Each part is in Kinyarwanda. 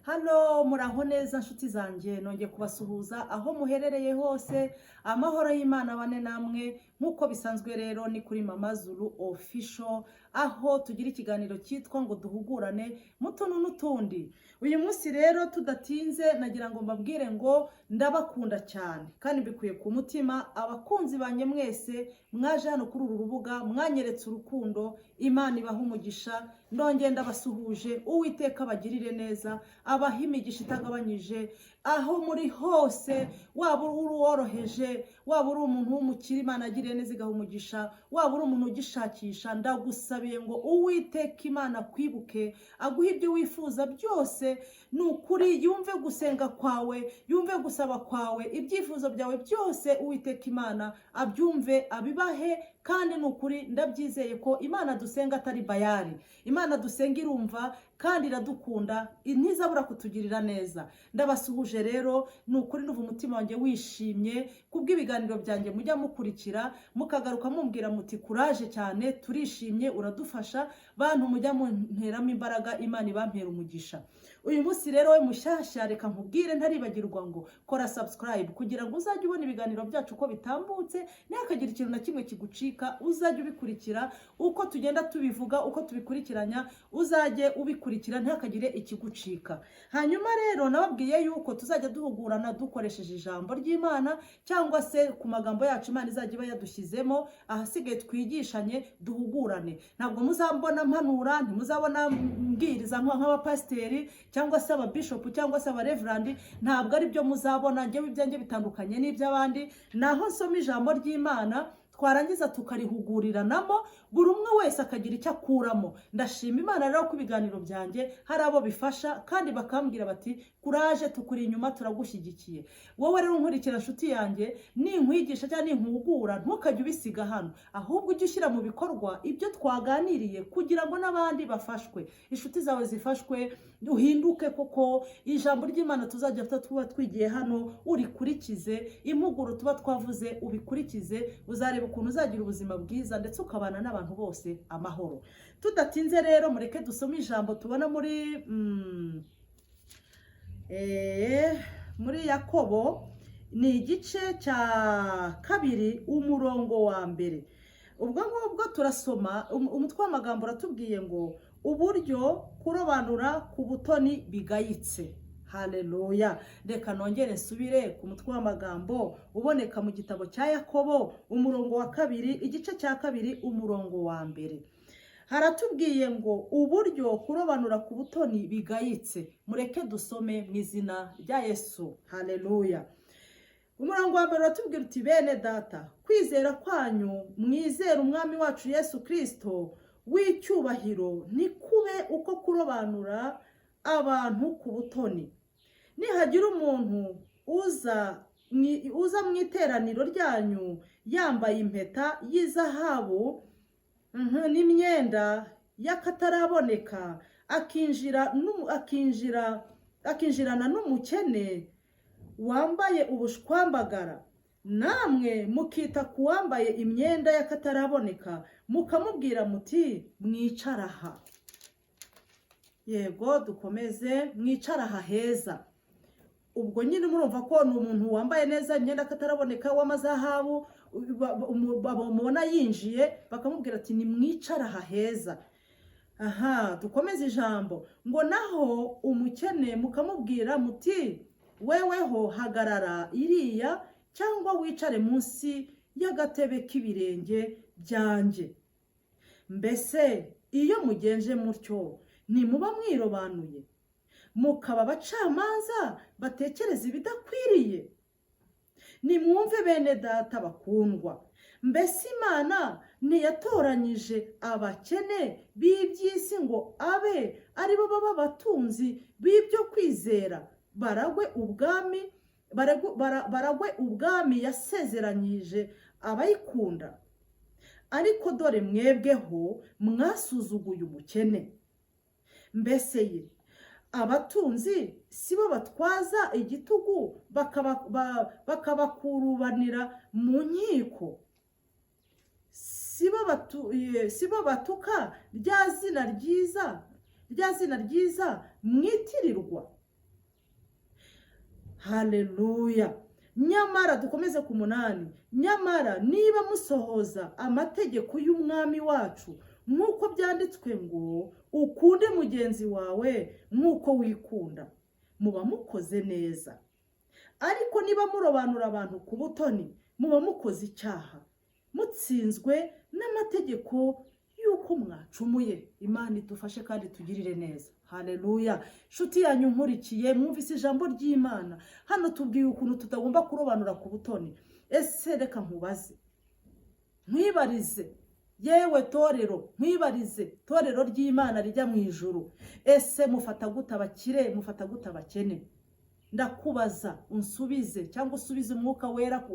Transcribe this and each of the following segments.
Hano muraho neza nshuti zanjye, nongeye kubasuhuza aho muherereye hose. Amahoro y'Imana abane namwe. Nk'uko bisanzwe rero ni kuri Mama Zulu Official, aho tugira ikiganiro cyitwa ngo duhugurane mu tuntu n'utundi. Uyu munsi rero tudatinze nagira ngo mbabwire ngo ndabakunda cyane kandi mbikuye ku mutima. Abakunzi banjye mwese mwaje hano kuri uru rubuga, mwanyeretse urukundo. Imana ibaha umugisha, ndongeye ndabasuhuje. Uwiteka abagirire neza, abaha imigisha itagabanyije aho muri hose. Waba uri uworoheje, waba uri umuntu w'umukire, Imana agiriye neza igaha umugisha. Waba uri umuntu ugishakisha, ndagusabiye ngo Uwiteka Imana kwibuke, aguhe ibyo wifuza byose. Ni ukuri yumve gusenga kwawe, yumve gusaba kwawe, ibyifuzo byawe byose Uwiteka Imana abyumve, abibahe. Kandi ni ukuri ndabyizeye ko Imana dusenga atari bayari. Imana dusenga irumva kandi iradukunda, ntizabura kutugirira neza. Ndabasuhuje rero, ni ukuri numva umutima wanjye wishimye kubw'ibiganiro byanjye mujya mukurikira, mukagaruka mumbwira muti kuraje cyane, turishimye, uradufasha. Bantu mujya munteramo imbaraga, Imana ibampera umugisha. Uyu munsi rero we mushyashya, reka nkubwire ntaribagirwa ngo kora subscribe kugira ngo uzajye ubona ibiganiro byacu uko bitambutse, ntihakagira ikintu na kimwe kigucika. Uzajye ubikurikira uko tugenda tubivuga, uko tubikurikiranya, uzajye ubikurikira ntihakagire ikigucika. Hanyuma rero nababwiye yuko tuzajya duhugurana dukoresheje ijambo ry'Imana, cyangwa se ku magambo yacu Imana izajya iba yadushyizemo. Ahasigaye twigishanye, duhugurane. Ntabwo muzambona mpanura, ntimuzabona mbwiriza nk'abapasiteri cyangwa se ababishopu cyangwa se abareverandi. Ntabwo ari byo muzabona. Njyewe ibyanjye bitandukanye n'iby'abandi. Naho nsoma ijambo ry'Imana, twarangiza tukarihuguriranamo, buri umwe wese akagira icyo akuramo. Ndashima Imana rero ko ibiganiro byanjye hari abo bifasha kandi bakambwira bati kuraje, tukuri inyuma, turagushyigikiye. Wowe rero nkurikira nshuti yanjye, ninkwigisha cyangwa ninkuhugura, ntukajye ubisiga hano, ahubwo ujye ushyira mu bikorwa ibyo twaganiriye kugira ngo n'abandi bafashwe, inshuti zawe zifashwe, uhinduke. Koko ijambo ry'Imana tuzajya tuba twigiye hano urikurikize, impuguro tuba twavuze ubikurikize, uzareba ukuntu uzagira ubuzima bwiza ndetse ukabana n'abantu bose amahoro. Tudatinze rero mureke dusome ijambo tubona muri Yakobo, ni igice cya 2 umurongo wa mbere. Ubwo ngubwo turasoma umutwe w'amagambo uratubwiye ngo uburyo kurobanura ku butoni bigayitse. Haleluya. Reka nongere nsubire ku mutwe w'amagambo uboneka mu gitabo cya Yakobo umurongo wa 2, igice cya 2 umurongo wa mbere. Haratubwiye ngo uburyo kurobanura ku butoni bigayitse. Mureke dusome mu izina rya Yesu. Haleluya. Umurongo wa mbere uratubwira uti, bene data, kwizera kwanyu mwizera umwami wacu Yesu Kristo w'icyubahiro nikube uko kurobanura abantu ku butoni. Nihagira umuntu uza mu iteraniro ryanyu yambaye impeta y'izahabu n'imyenda y'akataraboneka, akinjirana n'umukene wambaye ubushwambagara, namwe mukita ku wambaye imyenda y'akataraboneka, mukamubwira muti mwicara aha. Yego, dukomeze. Mwicara aha heza. Ubwo nyine murumva ko ni umuntu wambaye neza imyenda y'akataraboneka w'amazahabu, bamubona yinjiye bakamubwira ati ni mwicara aha heza. Aha, dukomeze ijambo ngo naho umukene mukamubwira muti weweho hagarara iriya, cyangwa wicare munsi y'agatebe k'ibirenge byanjye. Mbese iyo mugenje mutyo nimuba mwirobanuye, mukaba abacamanza batekereza ibidakwiriye? Nimwumve bene data bakundwa, mbese Imana ntiyatoranyije abakene b'iby'isi ngo abe ari bo baba abatunzi b'ibyo kwizera, baragwe ubwami yasezeranyije abayikunda? Ariko dore mwebweho mwasuzuguye umukene. Mbese ye abatunzi si bo batwaza igitugu bakabakurubanira mu nkiko? Si bo batuka rya zina ryiza mwitirirwa? haleluya. Nyamara dukomeze ku 8, nyamara niba musohoza amategeko y'umwami wacu nk'uko byanditswe ngo ukunde mugenzi wawe nk'uko wikunda, muba mukoze neza. Ariko niba murobanura abantu ku butoni, muba mukoze icyaha, mutsinzwe n'amategeko y'uko mwacumuye. Imana idufashe kandi tugirire neza. Haleluya. Shuti yanyu nkurikiye, mwumvise ijambo ry'Imana. Hano tubwiye ukuntu tutagomba kurobanura ku butoni. Ese reka nkubaze, nkwibarize yewe torero, nkwibarize torero ry'Imana rijya mu ijuru, ese mufata gute abakire, mufata gute abakene? Ndakubaza unsubize, cyangwa usubize Umwuka Wera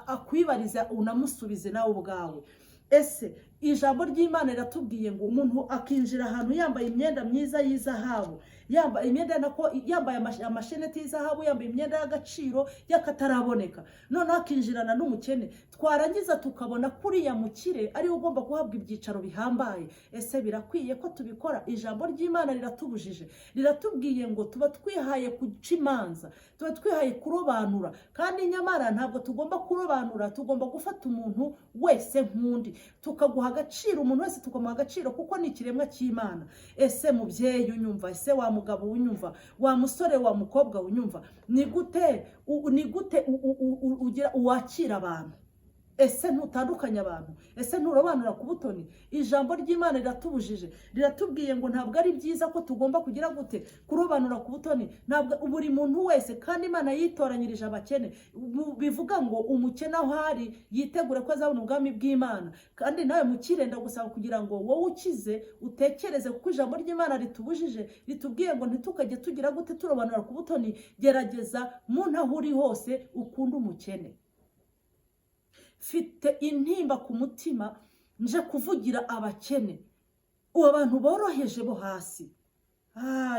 akwibariza unamusubize nawe ubwawe. Ese ijambo ry'Imana riratubwiye ngo umuntu akinjira ahantu yambaye imyenda myiza y'izahabu, yambaye imyenda nako yambaye amasheneti y'izahabu, yambaye imyenda y'agaciro y'akataraboneka, none akinjirana n'umukene, twarangiza tukabona kuri ya mukire ari ugomba guhabwa ibyicaro bihambaye. Ese birakwiye ko tubikora? Ijambo ry'Imana riratubujije, riratubwiye ngo tuba twihaye guca imanza, tuba twihaye kurobanura, kandi nyamara ntabwo tugomba kurobanura, tugomba gufata umuntu wese nk'undi, tukaguha agaciro umuntu wese, tukamuha agaciro kuko ni ikiremwa cy'Imana. Ese mubyeyi unyumva, ese wa mugabo unyumva, wa musore wa mukobwa unyumva, ni gute ugira uwakira abantu? Ese ntutandukanya abantu? Ese nturobanura ku butoni? Ijambo ry'Imana riratubujije, riratubwiye ngo ntabwo ari byiza ko tugomba kugira gute kurobanura ku butoni. Ntabwo buri muntu wese, kandi Imana yitoranyirije abakene, bivuga ngo umukene aho ari yitegure ko azabona ubwami bw'Imana. Kandi nawe mukire ndagusaba kugira ngo wowe ukize utekereze, kuko ijambo ry'Imana ritubujije, ritubwiye ngo ntitukajye tugira gute turobanura ku butoni. Gerageza muntu aho uri hose ukunda umukene. Fite intimba ku mutima nje kuvugira abakene, abantu boroheje bo hasi.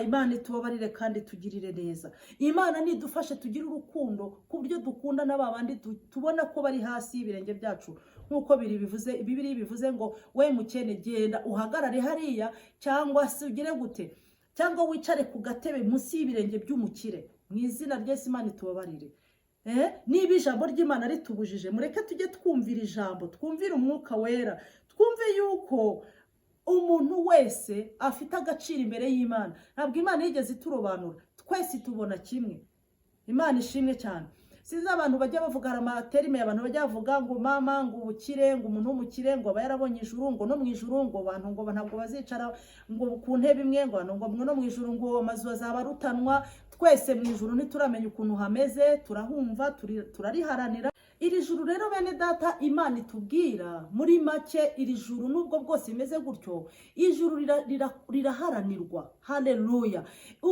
Imana itubabarire kandi tugirire neza. Imana nidufashe tugire urukundo ku buryo dukunda n'abandi tubona ko bari hasi y'ibirenge byacu, nk'uko Bibiri bivuze ngo we mukene genda uhagarare hariya, cyangwa se ugire gute, cyangwa wicare ku gatebe munsi y'ibirenge by'umukire. Mu izina ry'Yesu Imana itubabarire. Niba ijambo ry'Imana ritubujije, mureke tujye twumvira ijambo, twumvire Umwuka Wera, twumve yuko umuntu wese afite agaciro imbere y'Imana. Ntabwo Imana yigeze iturobanura, twese tubona kimwe. Imana ishimwe cyane. Siza abantu bajya bavuga amaterime, abantu bajya bavuga ngo mama, ngo ubukire, ngo umuntu w'umukire ngo aba yarabonye ijuru, ngo no mu ijuru ngo abantu ngo ntabwo bazicara ngo ku ntebe imwe, ngo no mu ijuru ngo amazu azaba rutanwa. Twese mu ijuru ntituramenya ukuntu hameze, turahumva, turariharanira. Iri juru rero bene data Imana itubwira muri make, iri juru nubwo bwose imeze gutyo, ijuru riraharanirwa. Haleluya.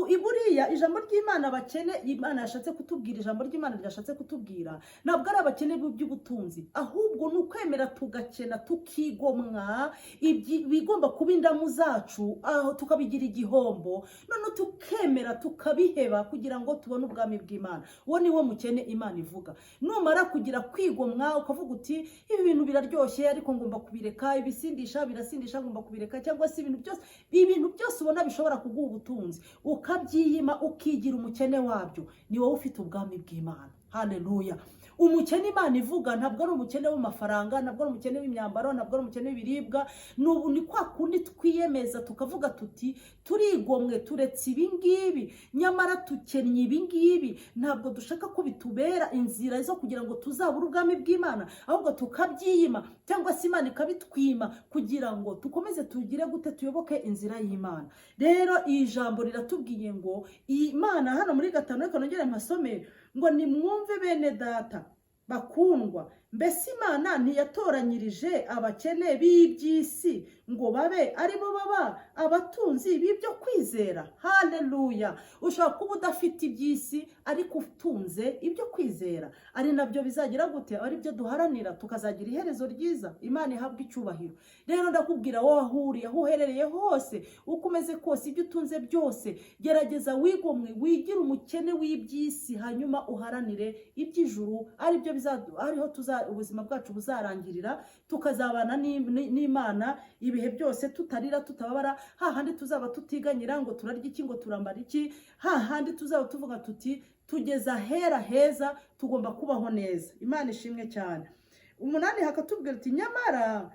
Iburiya ijambo ry'Imana abakene Imana yashatse kutubwira, ijambo ry'Imana ryashatse kutubwira ntabwo ari abakene by'ubutunzi, ahubwo ni ukwemera tugakena, tukigomwa bigomba kuba indamu zacu, aho tukabigira igihombo, none tukemera tukabiheba kugira ngo tubone ubwami bw'Imana. Uwo niwo mukene Imana ivuga. Numara kugira kwigomwa ukavuga uti ibi bintu biraryoshye ariko ngomba kubireka, ibisindisha birasindisha ngomba kubireka, cyangwa se ibintu byose ubona bishobora kuguha ubutunzi ukabyiyima ukigira umukene wabyo, ni wowe ufite ubwami bw'Imana. Haleluya. Umukene Imana ivuga ntabwo ari umukene w'amafaranga, ntabwo ari umukene w'imyambaro, ntabwo ari umukene w'ibiribwa. Ni kwa kundi twiyemeza tukavuga tuti turigomwe, turetse ibi ngibi, nyamara tukennye ibi ngibi. Ntabwo dushaka ko bitubera inzira zo kugira ngo tuzabure ubwami bw'Imana, ahubwo tukabyiyima, cyangwa se Imana ikabitwima kugira ngo dukomeze tugire gute tuyoboke inzira y'Imana. Rero iyi jambo riratubwiye ngo Imana hano muri 5, reka nongere mpasome ngo nimwumve bene data bakundwa, mbese Imana ntiyatoranyirije abakene b'iby'isi ngo babe aribo baba abatunzi b'ibyo kwizera. Haleluya. Ushobora kuba udafite iby'isi ariko utunze ibyo kwizera, ari nabyo bizagira gute, ari byo duharanira tukazagira iherezo ryiza. Imana ihabwa icyubahiro. Rero ndakubwira wowe ahuriye, aho uherereye hose, uko umeze kose, ibyo utunze byose, gerageza wigomwe, wigire umukene w'iby'isi, hanyuma uharanire iby'ijuru, ari byo ariho ubuzima bwacu buzarangirira, tukazabana n'Imana ibihe byose, tutarira tutababara, hahandi tuzaba tutiganyira ngo turarya iki ngo turambara iki, hahandi tuzaba tuvuga tuti tugeza hera heza, tugomba kubaho neza. Imana ishimwe cyane. 8 hakatubwira ati nyamara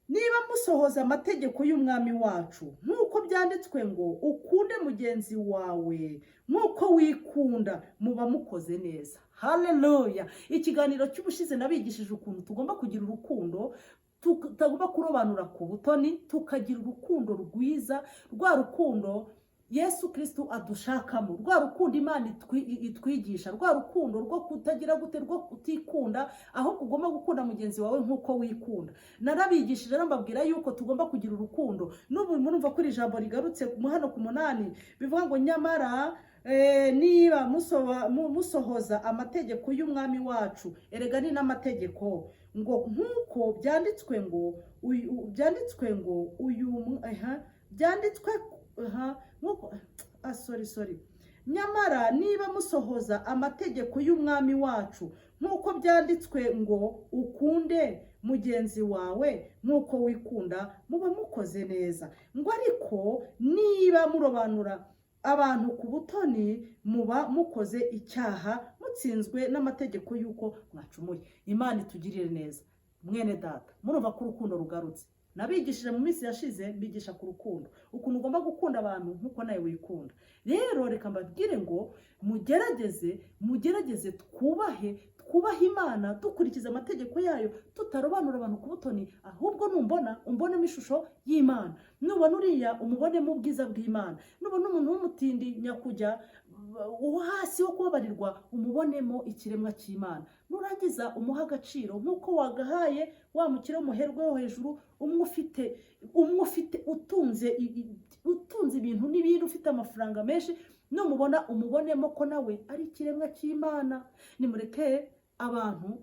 niba musohoza amategeko y'umwami wacu nk'uko byanditswe ngo ukunde mugenzi wawe nk'uko wikunda, muba mukoze neza. Haleluya. Ikiganiro cy'ubushize nabigishije ukuntu tugomba kugira urukundo, tutagomba kurobanura ku butoni, tukagira urukundo rwiza, rwa rukundo Yesu Kristo adushakamo, rwa rukundo Imana itwigisha, rwa rukundo rwo kutagira gute, rwo kutikunda, aho ugomba gukunda mugenzi wawe nk'uko wikunda. Narabigishije mbabwira yuko tugomba kugira urukundo. N'ubu murumva kuri ijambo rigarutse hano ku 8 bivuga ngo nyamara niba musohoza amategeko y'umwami wacu, erega ni n'amategeko ngo nk'uko byanditswe ngo nyamara niba musohoza amategeko y'umwami wacu nk'uko byanditswe ngo ukunde mugenzi wawe nk'uko wikunda, muba mukoze neza. Ngo ariko niba murobanura abantu ku butoni, muba mukoze icyaha, mutsinzwe n'amategeko y'uko mwacumuye. Imana itugirire neza. Mwene data, murumva ko urukundo rugarutse. Nabigishije mu minsi yashize, bigisha ku rukundo, ukuntu ugomba gukunda abantu nk'uko nawe wikunda. Rero reka mbabwire ngo mugerageze twubahe Imana, dukurikiza amategeko yayo, tutarobanura abantu ku butoni, ahubwo umbonemo ishusho y'Imana. Nubona uriya umubonemo ubwiza bw'Imana. Nubona umuntu w'umutindi nyakujya hasi wo kubabarirwa, umubonemo ikiremwa cy'Imana. Nurangiza umuha agaciro nk'uko wagahaye wa mukire w'umuherwe wo hejuru, umufite utunze ibintu n'ibintu, ufite amafaranga menshi, numubona umubonemo ko nawe ari ikiremwa cy'Imana. Nimureke abantu,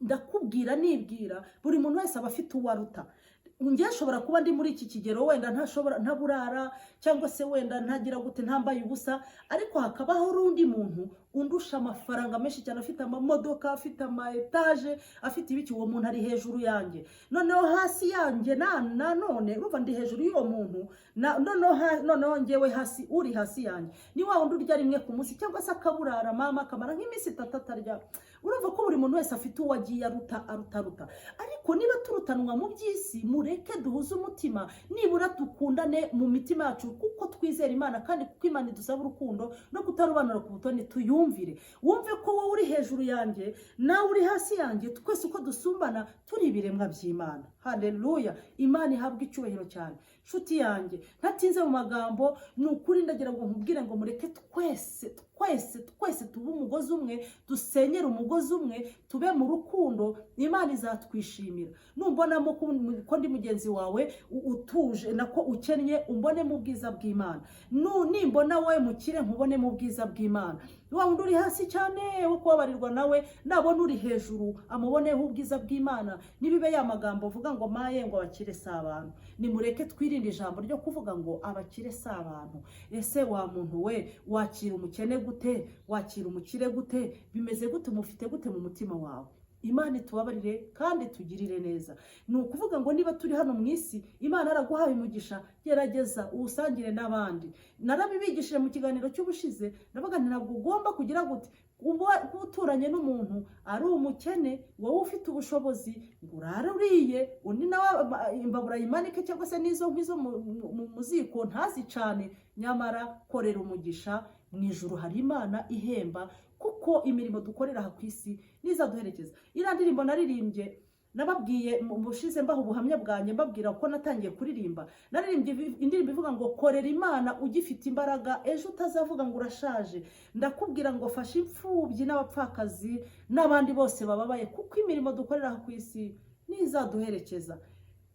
ndakubwira nibwira, buri muntu wese aba afite uwaruta. Ngiye ashobora kuba ndi muri iki kigero, wenda ntaburara, cyangwa se wenda ntagira gute, ntambaye ubusa, ariko hakabaho urundi muntu undusha amafaranga menshi cyane, afite amamodoka, afite ama etage, afite ibiki. Uwo muntu ari hejuru yanjye, noneho hasi yanjye none urumva ndi hejuru y'uwo muntu, noneho ngewe hasi, uri hasi yanjye ni wa wundi urya rimwe ku munsi, cyangwa se akaburara mama akamara nk'iminsi 3 atarya. Urumva ko buri muntu wese afite uwo agiye aruta. Ariko niba turutanwa mu by'isi, mureke duhuze umutima, nibura dukundane mu mitima yacu, kuko twizera Imana, kandi kuko Imana idusaba urukundo no kutarobanura ku butoni. Tuyumvire, wumve ko wowe uri hejuru yanjye, nawe uri hasi yanjye, twese uko dusumbana turi ibiremwa by'Imana. Haleluya. Imana ihabwa icyubahiro cyane. Nshuti yanjye, ntatinze mu magambo, ni ukuri ndagira ngo nkubwire ngo mureke twese tube umugozi umwe, dusenyere umugozi umwe, tube mu rukundo. Imana izatwishimira. Numbonamo ko ndi mugenzi wawe utuje, nako ukennye, umbone mu bwiza bw'Imana. Nimbona wowe mukire, nkubone mu bwiza bw'Imana. Wa wundi uri hasi cyane wo kubabarirwa, nawe nabona uri hejuru, amuboneho ubwiza bw'Imana. Nibibe ya magambo uvuga ngo maye ngo abakire si abantu. Nimureke twirinde ijambo ryo kuvuga ngo abakire si abantu. Ese wa muntu we, wakira umukene gute? Wakira umukire gute? Bimeze gute? Mufite gute mu mutima wawe? Imana itubabarire kandi tugirire neza. Ni ukuvuga ngo niba turi hano mu isi, Imana araguhaye umugisha, gerageza uwusangire n'abandi. Narabibigishije mu kiganiro cy'ubushize, ndavuga nti ntabwo ugomba kugira gute kuba uturanye n'umuntu ari umukene, wowe ufite ubushobozi, ngo urare uriye, undi nawe imbabura yimanike, cyangwa se n'izo nk'izo mu ziko ntazicane. Nyamara korera umugisha, mu ijuru hari Imana ihemba, kuko imirimo dukorera aha ku isi nizaduherekeza. Iriya ndirimbo naririmbye, nababwiye mu bushize mbaho ubuhamya bwanjye, mbabwira ko natangiye kuririmba. Naririmbye indirimbo ivuga ngo korera Imana ugifite imbaraga, ejo utazavuga ngo urashaje. Ndakubwira ngo fasha imfubyi n'abapfakazi n'abandi bose bababaye, kuko imirimo dukorera aha ku isi nizaduherekeza.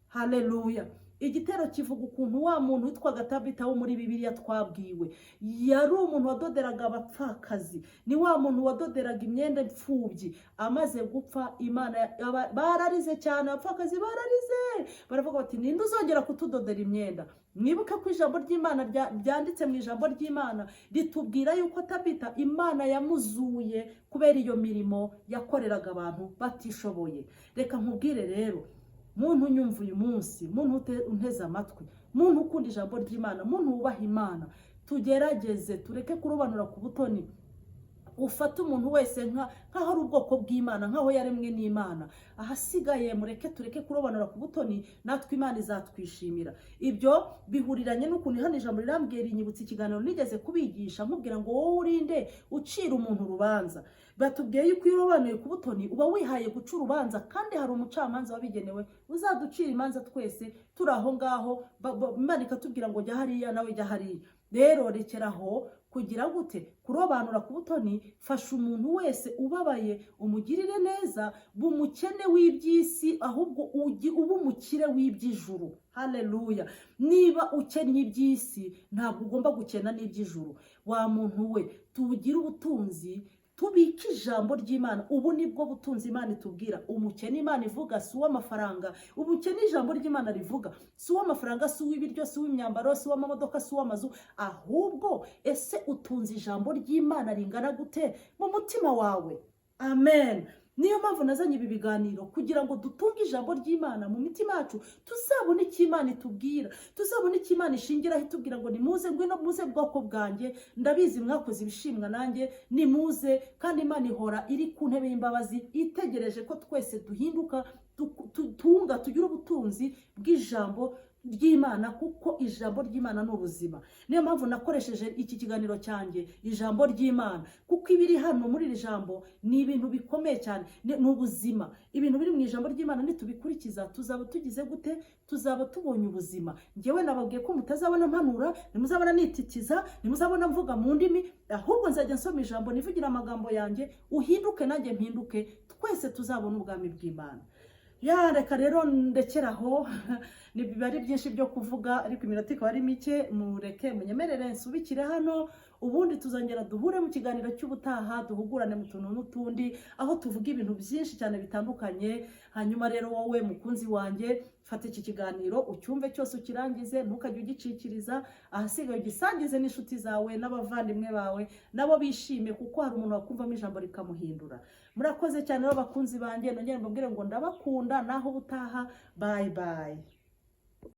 Haleluya. igitero kivuga ukuntu wa muntu witwaga Tabita wo muri Bibiliya twabwiwe yari umuntu wadoderaga abapfakazi, ni wa muntu wadoderaga imyenda imfubyi. Amaze gupfa Imana bararize cyane, abapfakazi bararize, baravuga bati ninde uzongera kutudodera imyenda? Mwibuke ko ijambo ry'Imana byanditse mu ijambo ry'Imana ritubwira yuko Tabita Imana yamuzuye kubera iyo mirimo yakoreraga abantu batishoboye. Reka nkubwire rero, muntu unyumva uyu munsi, muntu unteze amatwi, muntu ukunda ijambo ry'Imana, muntu wubaha Imana, tugerageze tureke kurobanura ku butoni. Ufata umuntu wese nkaho ari ubwoko bw'Imana, nkaho yaremwe n'Imana. Ahasigaye tureke kurobanura ku butoni, natwe Imana izatwishimira. Ibyo bihuriranye n'ukuntu hano ijambo rirambwiye rinyibutsa ikiganiro nigeze kubigisha nkubwira ngo wowe urinde ucira umuntu urubanza. Batubwiye yuko iyo urobanuye ku butoni uba wihaye guca urubanza, kandi hari umucamanza wabigenewe uzaducira imanza twese turi aho ngaho. Imana ikatubwira ngo jya hariya nawe jya hariya. Rero rekeraho kugira gute kurobanura ku butoni. Fasha umuntu wese ubabaye, umugirire neza, bumukene w'iby'isi ahubwo uba umukire w'iby'ijuru. Haleluya. Niba ukennye iby'isi ntabwo ugomba gukena n'iby'ijuru. Wa muntu we, tugire ubutunzi, tubike ijambo ry'Imana. Ubu nibwo butunzi Imana itubwira. Umukene Imana ivuga si uw'amafaranga. Umukene ijambo ry'Imana rivuga si uw'amafaranga, si uw'ibiryo, si uw'imyambaro, si uw'amamodoka, si uw'amazu. Ahubwo ese utunze ijambo ry'Imana ringana gute mu mutima wawe? Amen. Niyo mpamvu nazanye ibi biganiro kugira ngo dutunge ijambo ry'Imana mu mitima yacu, tuzabone icyo Imana itubwira, tuzabone icyo Imana ishingiraho itubwira ngo nimuze, ngwino muze bwoko bwanjye, ndabizi mwakoze ibishimwa nanjye, nimuze. Kandi Imana ihora iri ku ntebe y'imbabazi itegereje ko twese duhinduka, tugira ubutunzi bw'ijambo ry'Imana, kuko ijambo ry'Imana ni ubuzima. Niyo mpamvu nakoresheje iki kiganiro cyanjye ijambo ry'Imana, kuko ibiri hano muri iri jambo ni ibintu bikomeye cyane, ni ubuzima. Ibintu biri mu ijambo ry'Imana nitubikurikiza tuzaba tugize gute? Tuzaba tubonye ubuzima. Ngewe nababwiye ko mutazabona mpanura, nimuzabona nititiza, nimuzabona mvuga mu ndimi, ahubwo nzajya nsoma ijambo nivugira amagambo yanjye, uhinduke nanjye mpinduke, twese tuzabona ubwami bw'Imana. Reka rero ndekeraho. Ni bibari byinshi byo kuvuga, ariko iminota ikaba ari mike. Mureke munyemerere nsubikire hano, ubundi tuzongera duhure mu kiganiro cy'ubutaha, duhugurane mu tuntu n'utundi, aho tuvuga ibintu byinshi cyane bitandukanye. Hanyuma rero wowe mukunzi wanjye, fata iki kiganiro ucyumve cyose ukirangize, ntukajye ugicikiriza. Ahasigaye ugisangize n'inshuti zawe n'abavandimwe bawe, nabo bishime, kuko hari umuntu wakumvamo ijambo rikamuhindura. Murakoze cyane abakunzi banjye, nongere mbabwire ngo ndabakunda, naho ubutaha. Bye bye.